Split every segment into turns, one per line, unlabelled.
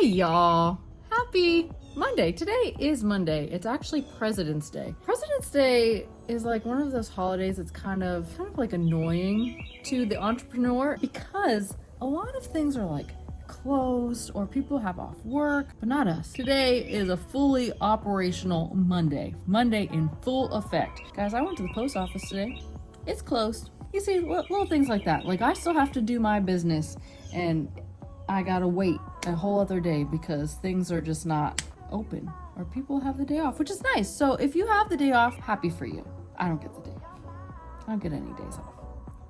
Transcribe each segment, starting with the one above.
Hey y'all, happy Monday. Today is Monday. It's actually President's Day. President's Day is like one of those holidays that's kind of like annoying to the entrepreneur because a lot of things are like closed or people have off work, but not us. Today is a fully operational Monday. Monday in full effect. Guys, I went to the post office today. It's closed. You see, little things like that. Like I still have to do my business and I gotta wait a whole other day because things are just not open or people have the day off, which is nice. So if you have the day off, happy for you. I don't get the day off. I don't get any days off.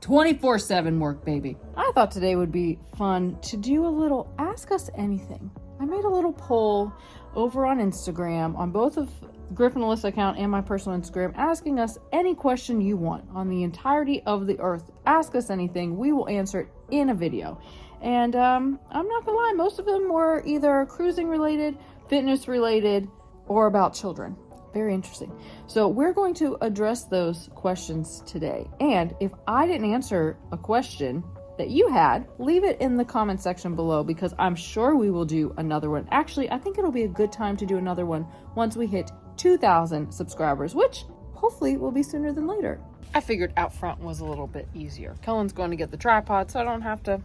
24/7 work, baby. I thought today would be fun to do a little Ask Us Anything. I made a little poll over on Instagram on both of Griff and Alyssa account and my personal Instagram, asking us any question you want on the entirety of the earth. Ask us anything. We will answer it in a video. And I'm not gonna lie, most of them were either cruising related, fitness related, or about children. Very interesting. So we're going to address those questions today. And if I didn't answer a question that you had, leave it in the comment section below because I'm sure we will do another one. Actually, I think it'll be a good time to do another one once we hit 2,000 subscribers, which hopefully will be sooner than later. I figured out front was a little bit easier. Cullen's going to get the tripod so I don't have to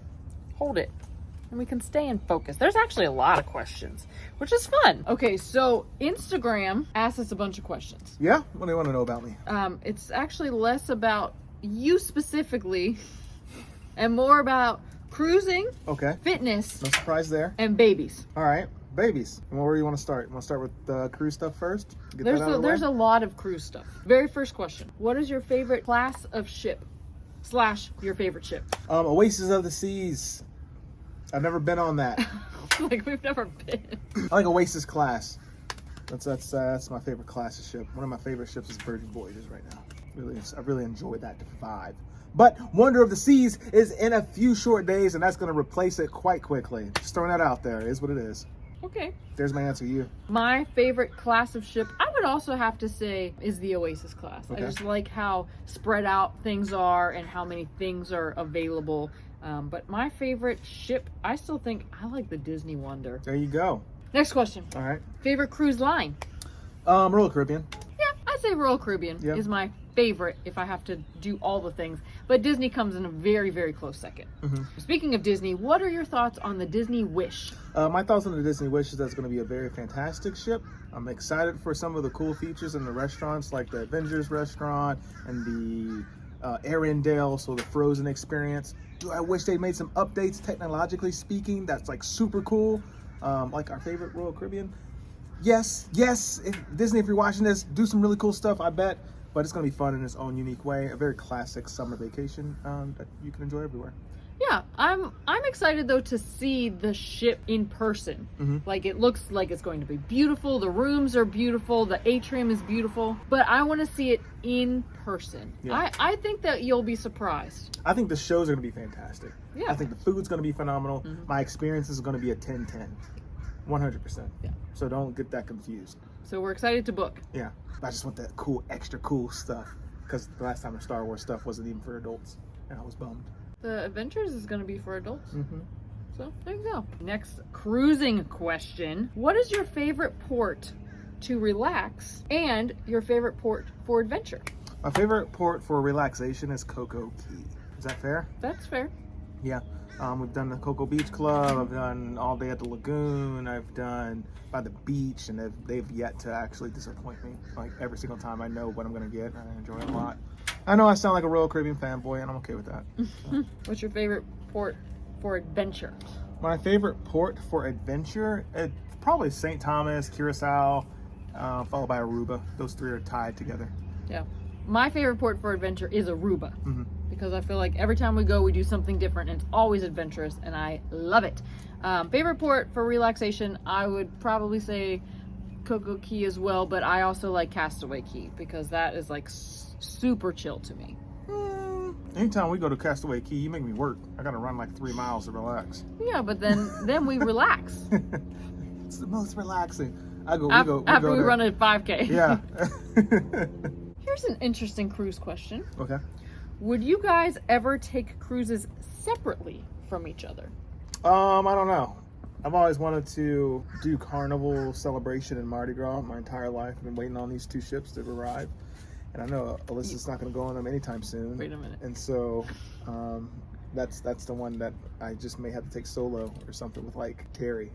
hold it and we can stay in focus. There's actually a lot of questions, which is fun. Okay, so Instagram asked us a bunch of questions.
Yeah? What do you want to know about me?
It's actually less about you specifically and more about cruising,
Okay.
fitness,
No surprise there.
and babies.
All right. Babies. And where do you want to start? You want to start with the cruise stuff first? Get that out of the
There's
way?
a lot of cruise stuff. Very first question. What is your favorite class of ship / your favorite ship?
Oasis of the Seas. I've never been on that.
Like we've never been.
I like Oasis class. That's my favorite class of ship. One of my favorite ships is Virgin Voyages right now. I really enjoy that vibe. But Wonder of the Seas is in a few short days, and that's going to replace it quite quickly. Just throwing that out there. It is what it is.
Okay.
There's my answer to you.
My favorite class of ship, I would also have to say, is the Oasis class.
Okay.
I just like how spread out things are and how many things are available. But my favorite ship, I still think I like the Disney Wonder.
There you go.
Next question.
All right.
Favorite cruise line?
Royal Caribbean.
Yeah, I'd say Royal Caribbean
Yeah.
is my favorite if I have to do all the things. But Disney comes in a very, very close second.
Mm-hmm.
Speaking of Disney, what are your thoughts on the Disney Wish?
My thoughts on the Disney Wish is that it's going to be a very fantastic ship. I'm excited for some of the cool features in the restaurants, like the Avengers restaurant and the Arendelle, so the Frozen experience. Do I wish they made some updates, technologically speaking, that's like super cool, like our favorite Royal Caribbean? Yes. Disney, if you're watching this, do some really cool stuff, I bet. But it's going to be fun in its own unique way. A very classic summer vacation that you can enjoy everywhere.
Yeah, I'm excited though to see the ship in person.
Mm-hmm.
Like it looks like it's going to be beautiful. The rooms are beautiful. The atrium is beautiful. But I want to see it in person.
Yeah.
I think that you'll be surprised.
I think the shows are going to be fantastic.
Yeah.
I think the food's going to be phenomenal.
Mm-hmm.
My experience is going to be a 10-10. 100%.
Yeah.
So don't get that confused.
So we're excited to book.
Yeah. I just want that cool, extra cool stuff. Because the last time the Star Wars stuff wasn't even for adults. And I was bummed.
The Adventures is going to be for adults.
Mm-hmm.
So there you go. Next cruising question. What is your favorite port to relax and your favorite port for adventure?
My favorite port for relaxation is Cocoa Key. Is that fair?
That's fair.
Yeah. We've done the Cocoa Beach Club. I've done all day at the lagoon. I've done by the beach, and they've yet to actually disappoint me. Like every single time, I know what I'm gonna get, and I enjoy it a lot. I know I sound like a Royal Caribbean fanboy, and I'm okay with that. So.
What's your favorite port for adventure?
My favorite port for adventure, it's probably St. Thomas, Curacao, followed by Aruba. Those three are tied together.
Yeah. My favorite port for adventure is Aruba.
Mm-hmm.
Because I feel like every time we go, we do something different, and it's always adventurous, and I love it. Favorite port for relaxation, I would probably say Cocoa Key as well, but I also like Castaway Key because that is like super chill to me.
Anytime we go to Castaway Key, you make me work. I gotta run like 3 miles to relax.
Yeah, but then we relax.
It's the most relaxing.
After we
there.
run a 5K.
Yeah.
Here's an interesting cruise question.
Okay.
Would you guys ever take cruises separately from each other?
I don't know. I've always wanted to do Carnival celebration in Mardi Gras my entire life. I've been waiting on these 2 ships to arrive. And I know Alyssa's not going to go on them anytime soon.
Wait a minute.
And so that's the one that I just may have to take solo or something with like Terry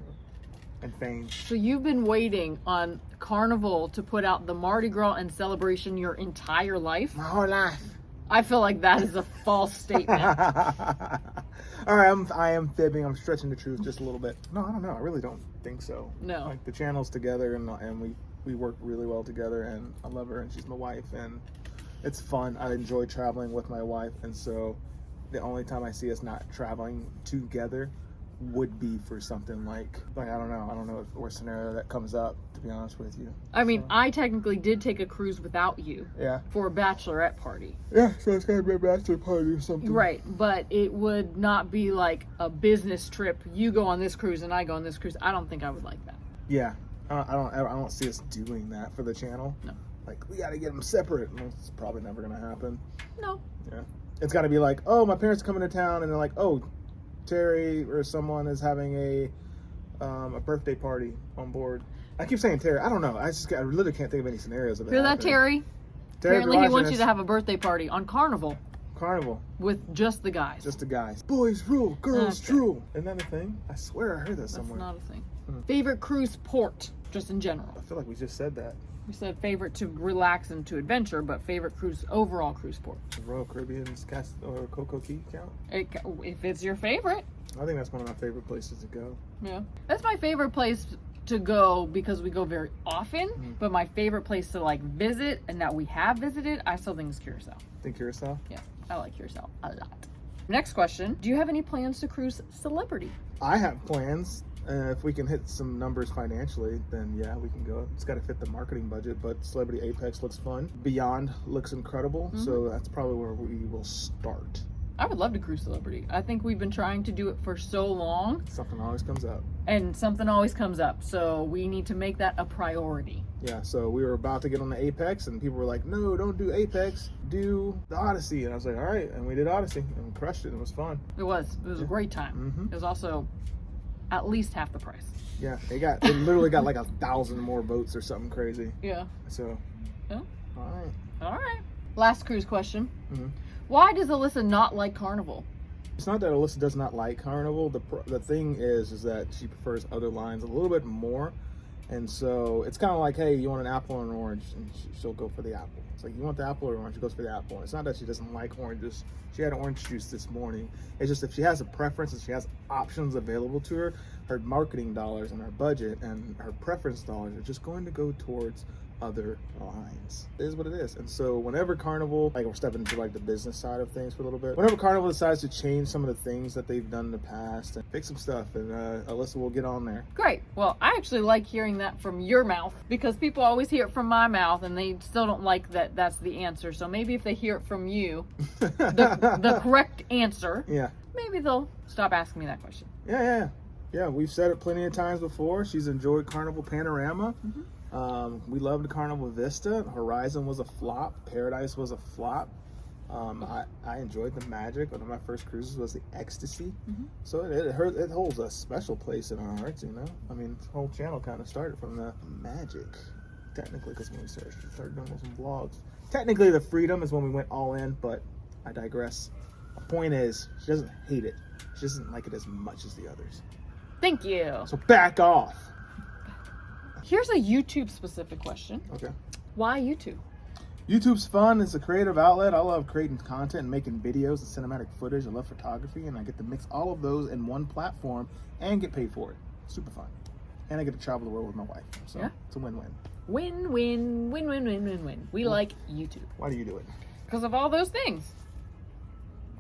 and Fane.
So you've been waiting on Carnival to put out the Mardi Gras and celebration your entire life?
My whole life.
I feel like that is a false statement.
All right, I am fibbing. I'm stretching the truth just a little bit. No, I don't know. I really don't think so.
No.
Like the channel's together and we work really well together, and I love her and she's my wife and it's fun. I enjoy traveling with my wife, and so the only time I see us not traveling together would be for something like I don't know what scenario that comes up, to be honest with you.
I mean, I technically did take a cruise without you.
Yeah.
For a bachelorette party.
Yeah, so it's gotta be a bachelor party or something.
Right, but it would not be like a business trip. You go on this cruise and I go on this cruise. I don't think I would like that.
Yeah, I don't see us doing that for the channel.
No.
Like, we gotta get them separate. It's probably never gonna happen.
No.
Yeah. It's gotta be like, oh, my parents are coming to town, and they're like, oh, Terry or someone is having a birthday party on board. I keep saying Terry. I don't know. I literally can't think of any scenarios of it.
Hear that,
happening.
Terry?
Terry,
Apparently he wants you to have a birthday party on Carnival
Carnival.
with just the guys.
Just the guys. Boys rule, girls
Okay.
drool. Isn't that a thing? I swear I heard that
That's
somewhere.
not a thing.
Hmm.
Favorite cruise port, just in general.
I feel like we just said that.
We said favorite to relax and to adventure, but favorite cruise, overall cruise port.
The Royal Caribbean's or Coco Key count?
If it's your favorite.
I think that's one of my favorite places to go.
Yeah. That's my favorite place to go because we go very often, but my favorite place to like visit and that we have visited, I still think is Curacao.
Think Curacao?
Yeah, I like Curacao a lot. Next question. Do you have any plans to cruise celebrity?
I have plans. If we can hit some numbers financially, then yeah, we can go. It's got to fit the marketing budget, but Celebrity Apex looks fun. Beyond looks incredible, so that's probably where we will start.
I would love to cruise celebrity. I think we've been trying to do it for so long,
Something always comes up.
and something always comes up, so we need to make that a priority.
Yeah, so we were about to get on the Apex, and people were like, no, don't do Apex, do the Odyssey. And I was like, all right, and we did Odyssey, and we crushed it, and it was fun.
It was a great time. It was also at least half the price.
Yeah, they literally got like 1,000 more boats or something crazy.
Yeah.
So,
Yeah.
all right.
All right. Last cruise question.
Mhm.
Why does Alyssa not like Carnival?
It's not that Alyssa does not like Carnival. The thing is that she prefers other lines a little bit more. And so it's kind of like, hey, you want an apple or an orange? And she'll go for the apple. It's like, you want the apple or orange? She goes for the apple. It's not that she doesn't like oranges. She had orange juice this morning. It's just if she has a preference and she has options available to her, her marketing dollars and her budget and her preference dollars are just going to go towards other lines. It is what it is. And so whenever Carnival, like we're stepping into like the business side of things for a little bit, whenever Carnival decides to change some of the things that they've done in the past and fix some stuff, and Alyssa will get on there.
Great. Well, I actually like hearing that from your mouth because people always hear it from my mouth and they still don't like that that's the answer. So maybe if they hear it from you, the correct answer,
Yeah.
maybe they'll stop asking me that question.
Yeah, we've said it plenty of times before. She's enjoyed Carnival Panorama. We loved Carnival Vista. Horizon was a flop. Paradise was a flop. I enjoyed the Magic. One of my first cruises was the Ecstasy. So it holds a special place in our hearts, you know? I mean, the whole channel kind of started from the Magic, technically, because when we started doing some vlogs. Technically, the Freedom is when we went all in, but I digress. The point is, she doesn't hate it. She doesn't like it as much as the others.
Thank you.
So back off.
Here's a YouTube specific question.
Okay.
Why YouTube?
YouTube's fun. It's a creative outlet. I love creating content and making videos and cinematic footage. I love photography, and I get to mix all of those in one platform and get paid for it. Super fun. And I get to travel the world with my wife. So
Yeah.
it's a win-win.
Win, win, win, win, win, win, win. We like YouTube
Why do you do it?
because of all those things.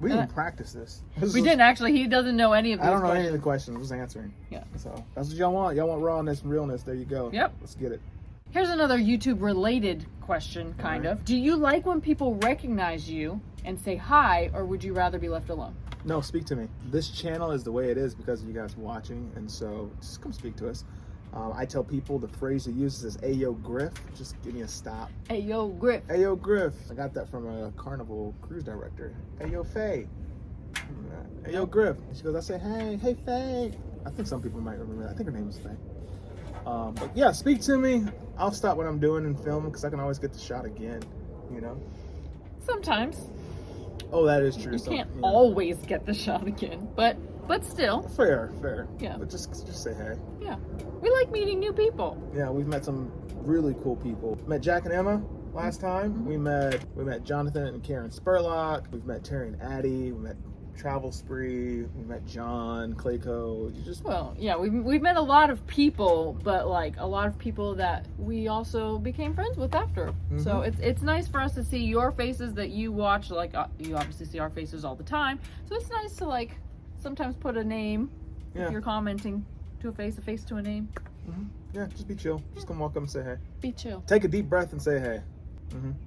We didn't practice this.
We didn't actually. He doesn't know any of these
I don't know any
questions.
of the questions. I'm just answering.
Yeah.
So that's what y'all want. Y'all want rawness and realness. There you go.
Yep.
Let's get it.
Here's another YouTube related question, kind of. Do you like when people recognize you and say hi, or would you rather be left alone?
No, speak to me. This channel is the way it is because of you guys watching, and so just come speak to us. I tell people the phrase he uses is "Ayo Griff." Just give me a stop.
Hey, yo, Griff.
Ayo Griff. I got that from a Carnival cruise director. Ayo Faye. Ayo Griff. She goes, I say, hey Faye. I think some people might remember that. I think her name was Faye. But yeah, speak to me. I'll stop what I'm doing and film because I can always get the shot again, you know?
Sometimes.
Oh, that is true.
You can't always get the shot again, but still.
Fair.
Yeah.
But just say hey.
Yeah. We like meeting new people.
Yeah, we've met some really cool people. Met Jack and Emma last time. We met Jonathan and Karen Spurlock. We've met Terry and Addie. We met Travel Spree. We met John Clayco.
We've met a lot of people, but like a lot of people that we also became friends with after. So it's nice for us to see your faces that you watch. Like you obviously see our faces all the time, so it's nice to like sometimes put a name if you're commenting to a face to a name.
Yeah, just be chill. Just come walk up and say hey.
Be chill.
Take a deep breath and say hey.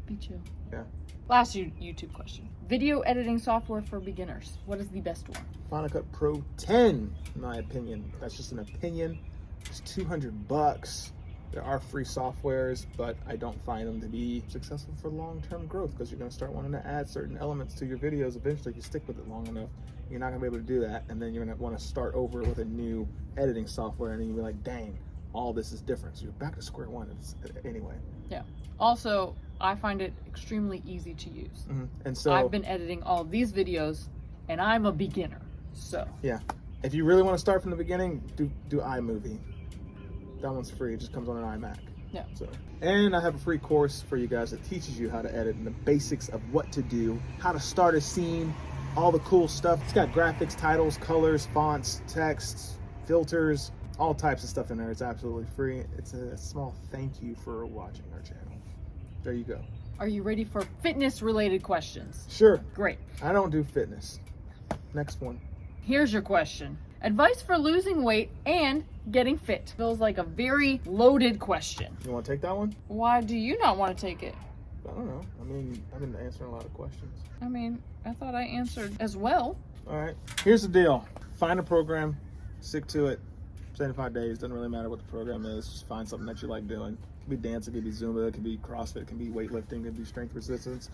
Be chill.
Yeah.
Last YouTube question. Video editing software for beginners. What is the best one?
Final Cut Pro 10, in my opinion. That's just an opinion. It's $200. There are free softwares, but I don't find them to be successful for long-term growth because you're going to start wanting to add certain elements to your videos eventually if you stick with it long enough. You're not going to be able to do that, and then you're going to want to start over with a new editing software, and then you'll be like, dang, all this is different. So you're back to square one anyway.
Yeah. Also, I find it extremely easy to use.
And so
I've been editing all of these videos, and I'm a beginner. So
yeah, if you really want to start from the beginning, do iMovie. That one's free. It just comes on an iMac.
Yeah.
So, and I have a free course for you guys that teaches you how to edit and the basics of what to do, how to start a scene, all the cool stuff. It's got graphics, titles, colors, fonts, texts, filters, all types of stuff in there. It's absolutely free. It's a small thank you for watching our channel. There you go.
Are you ready for fitness related questions?
Sure.
Great.
I don't do fitness. Next one.
Here's your question. Advice for losing weight and getting fit. Feels like a very loaded question.
You want to take that one?
Why do you not want to take it?
I don't know. I mean, I've been answering a lot of questions.
I mean, I thought I answered as well.
All right. Here's the deal. Find a program, stick to it. 75 days, doesn't really matter what the program is. Just find something that you like doing. It could be dance, it could be Zumba, it could be CrossFit, it can be weightlifting, it could be strength resistance.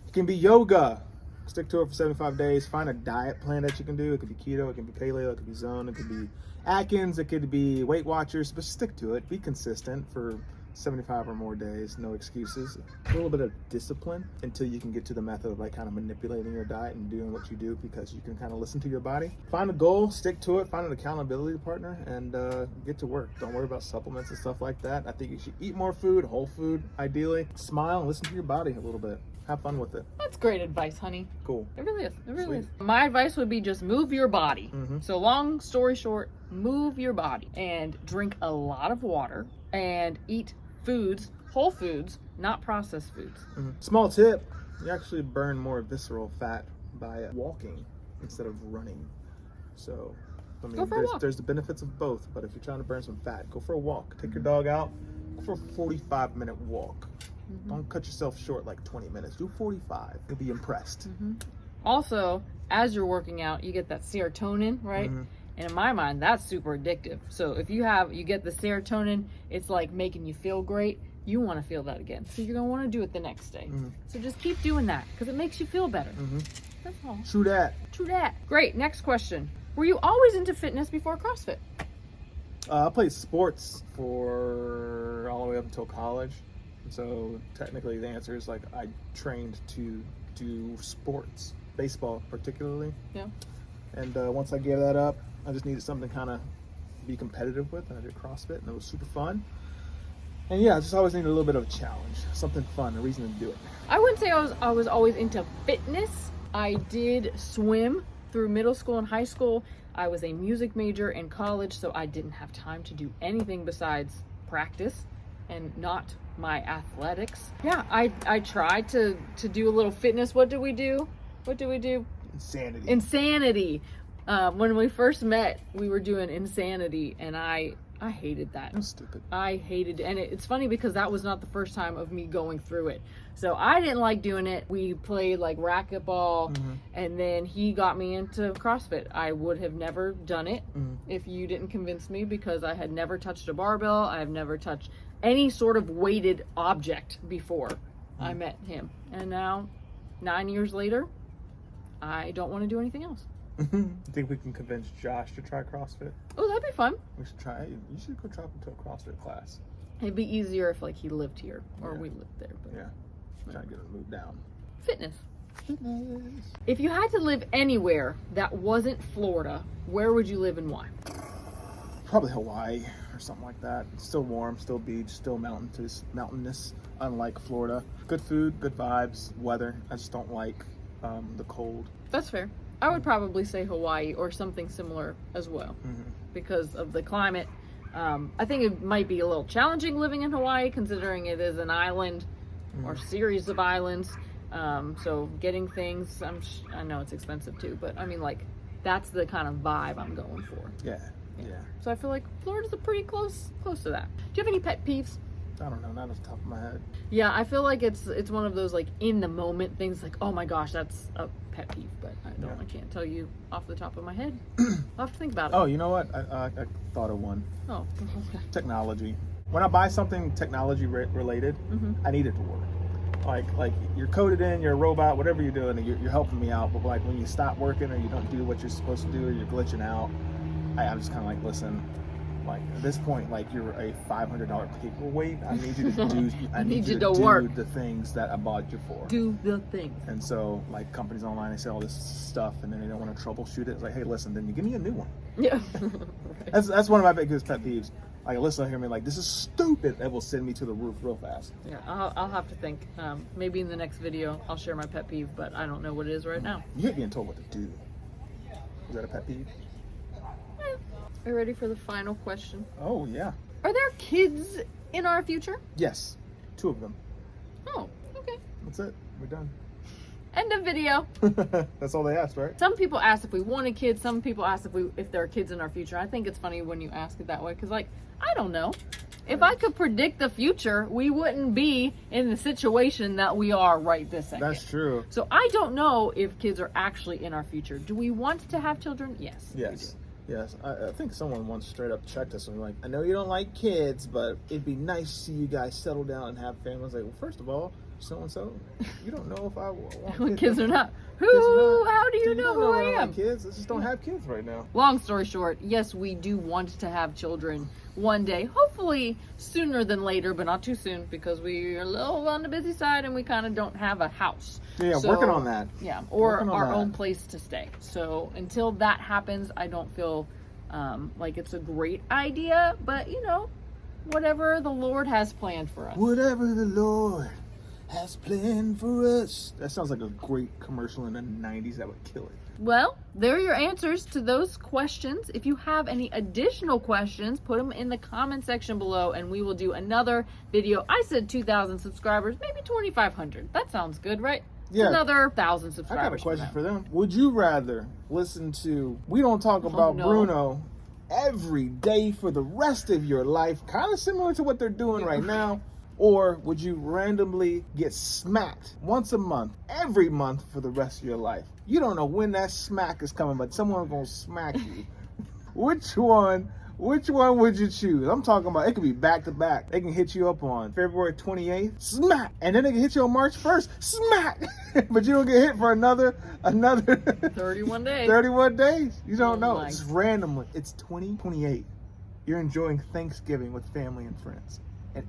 It can be yoga. Stick to it for 75 days. Find a diet plan that you can do. It could be keto, it can be paleo, it could be zone, it could be Atkins, it could be Weight Watchers, but stick to it. Be consistent for 75 or more days, no excuses. A little bit of discipline until you can get to the method of like kind of manipulating your diet and doing what you do because you can kind of listen to your body. Find a goal, stick to it, find an accountability partner, and get to work. Don't worry about supplements and stuff like that. I think you should eat more food, whole food, ideally. Smile and listen to your body a little bit. Have fun with it.
That's great advice, honey.
Cool.
It really is. It really
Sweet.
is. My advice would be just move your body. So long story short, move your body and drink a lot of water and eat foods, whole foods, not processed foods.
Small tip, you actually burn more visceral fat by walking instead of running. So, I mean, there's the benefits of both, but if you're trying to burn some fat, go for a walk. Take your dog out, go for a 45-minute walk. Don't cut yourself short like 20 minutes. Do 45. You'll be impressed.
Also, as you're working out, you get that serotonin, right? And in my mind, that's super addictive. So if you get the serotonin, it's like making you feel great. You want to feel that again. So you're going to want to do it the next day. So just keep doing that because it makes you feel better. That's all.
True that.
True that. Great. Next question. Were you always into fitness before CrossFit?
I played sports for all the way up until college. So technically the answer is like I trained to do sports, baseball particularly.
Yeah.
And once I gave that up, I just needed something to kind of be competitive with, and I did CrossFit, and it was super fun. And yeah, I just always needed a little bit of a challenge, something fun, a reason to do it.
I wouldn't say I was always into fitness. I did swim through middle school and high school. I was a music major in college, so I didn't have time to do anything besides practice and not my athletics. Yeah, I tried to do a little fitness. What did we do? Insanity. When we first met, we were doing Insanity, and I hated that.
That's stupid.
I hated it. And it's funny because that was not the first time of me going through it. So I didn't like doing it. We played like racquetball, and then he got me into CrossFit. I would have never done it if you didn't convince me, because I had never touched a barbell. I have never touched any sort of weighted object before I met him. And now, 9 years later, I don't want to do anything else.
I think we can convince Josh to try CrossFit.
Oh, that'd be fun.
We should try. You should go drop him to a CrossFit class.
It'd be easier if like he lived here or
Yeah.
we lived there. But
Yeah. Trying to get him to move down.
fitness.
Fitness.
If you had to live anywhere that wasn't Florida, where would you live and why?
Probably Hawaii or something like that. It's still warm, still beach, still mountainous, unlike Florida. Good food, good vibes, weather. I just don't like the cold.
That's fair. I would probably say Hawaii or something similar as well because of the climate. I think it might be a little challenging living in Hawaii considering it is an island or series of islands. So getting things, I know it's expensive too, but I mean like that's the kind of vibe I'm going for.
Yeah.
So I feel like Florida's a pretty close to that. Do you have any pet peeves?
I don't know, not off the top of my head.
Yeah, I feel like it's one of those like in the moment things like, oh my gosh, that's a pet peeve, but I can't tell you off the top of my head. I'll have to think about it.
Oh, you know what? I thought of one.
Oh, okay.
Technology. When I buy something technology related, I need it to work. Like you're coded in, you're a robot, whatever you're doing, and you're helping me out. But like when you stop working or you don't do what you're supposed to do or you're glitching out, I'm just kind of like, listen. Like at this point, like you're a $500 paperweight. I need you to do. I need you to
work.
do the things that I bought you for.
Do the things.
And so, like companies online, they say all this stuff, and then they don't want to troubleshoot it. It's like, hey, listen, then you give me a new one.
Yeah. Right.
That's one of my biggest pet peeves. Like Alyssa hear me like, this is stupid. That will send me to the roof real fast.
Yeah, I'll have to think. Maybe in the next video I'll share my pet peeve, but I don't know what it is right now.
You hate being told what to do. Is that a pet peeve?
Are you ready for the final question?
Oh yeah.
Are there kids in our future?
Yes, 2 of them.
Oh, okay.
That's it. We're done.
End of video.
That's all they asked, right?
Some people ask if we wanted kids. Some people ask if there are kids in our future. I think it's funny when you ask it that way because, like, I don't know. If I could predict the future, we wouldn't be in the situation that we are right this second.
That's true.
So I don't know if kids are actually in our future. Do we want to have children? Yes.
Yes. Yes, I think someone once straight up checked us and was like, I know you don't like kids, but it'd be nice to see you guys settle down and have families. Like, well, first of all, so-and-so, you don't know if I want
kids or not.
Kids or not.
How do you know who I
don't
am?
like kids. I just don't have kids right now.
Long story short, yes, we do want to have children one day. Hopefully sooner than later, but not too soon because we are a little on the busy side and we kind of don't have a house.
Yeah, working on that.
Yeah, or our own place to stay. So until that happens, I don't feel like it's a great idea, but you know, whatever the Lord has planned for us.
Whatever the Lord has planned for us. That sounds like a great commercial in the 90s. That would kill it.
Well, there are your answers to those questions. If you have any additional questions, put them in the comment section below and we will do another video. I said 2,000 subscribers, maybe 2,500. That sounds good, right?
Yeah.
Another 1,000
I
subscribers.
got a question for them. Would you rather listen to We Don't Talk About Bruno every day for the rest of your life, kind of similar to what they're doing right now? Or would you randomly get smacked once a month, every month for the rest of your life? You don't know when that smack is coming, but someone's gonna smack you. Which one would you choose? I'm talking about, it could be back to back. They can hit you up on February 28th, smack. And then they can hit you on March 1st, smack. But you don't get hit for another
31 days.
31 days. You don't know.
My.
It's randomly. It's 2028. You're enjoying Thanksgiving with family and friends.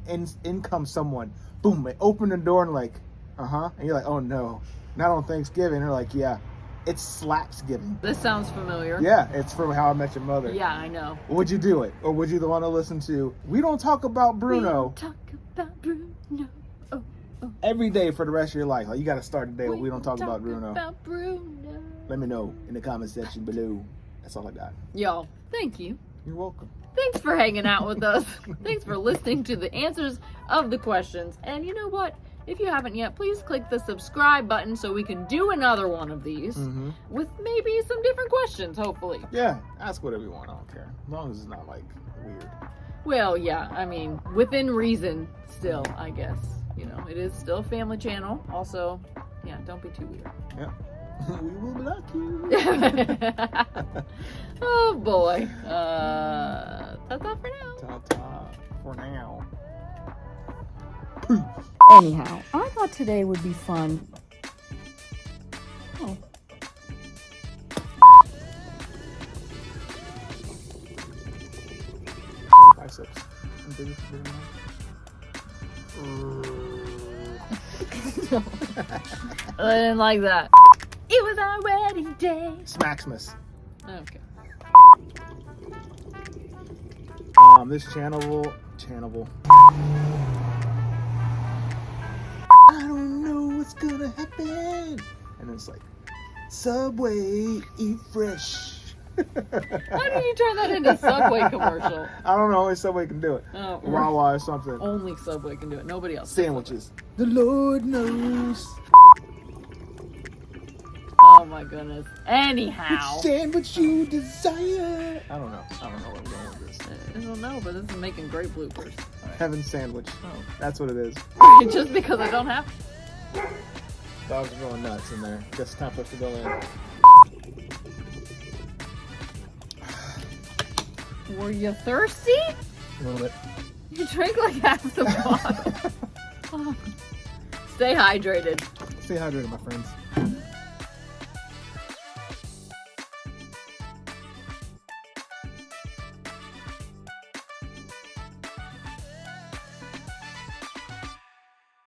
And in comes someone, boom, they open the door and like, and you're like, oh no, not on Thanksgiving. They're like, yeah, it's Slapsgiving.
This sounds familiar.
Yeah, it's from How I Met Your Mother.
Yeah, I know.
Would you do it? Or would you want to listen to We Don't Talk About Bruno?
We don't talk about Bruno. Oh.
Every day for the rest of your life. Like, you got to start the day with We Don't Talk About Bruno.
About Bruno.
Let me know in the comment section below. That's all I got.
Y'all, thank you.
You're welcome.
Thanks for hanging out with us. Thanks for listening to the answers of the questions. And you know what? If you haven't yet, please click the subscribe button so we can do another one of these with maybe some different questions, hopefully.
Yeah, ask whatever you want. I don't care. As long as it's not, like, weird.
Well, yeah, I mean, within reason still, I guess. You know, it is still a family channel. Also, yeah, don't be too weird.
Yeah. We will block you.
Oh, boy. Ta-ta for now.
Ta-ta for now.
Anyhow, I thought today would be fun. Oh.
And bigger for bigger
No. I didn't like that. It was our wedding day.
Smaxmas.
Okay.
This channel. I don't know what's gonna happen. And it's like, Subway, eat fresh.
How do you turn that into Subway commercial?
I don't know. Only Subway can do it.
Oh,
Wawa or something.
only Subway can do it. Nobody else.
Sandwiches. The Lord knows.
Oh my goodness. Anyhow.
Which sandwich you desire. I don't know where I'm going with this.
I don't know, but this is making great bloopers.
Heaven sandwich.
Oh.
That's what it is.
Just because I don't have.
Dogs are going nuts in there. Guess it's time for us to go in.
Were you thirsty?
A little bit.
You drank like half the bottle. Oh. Stay hydrated.
Stay hydrated, my friends.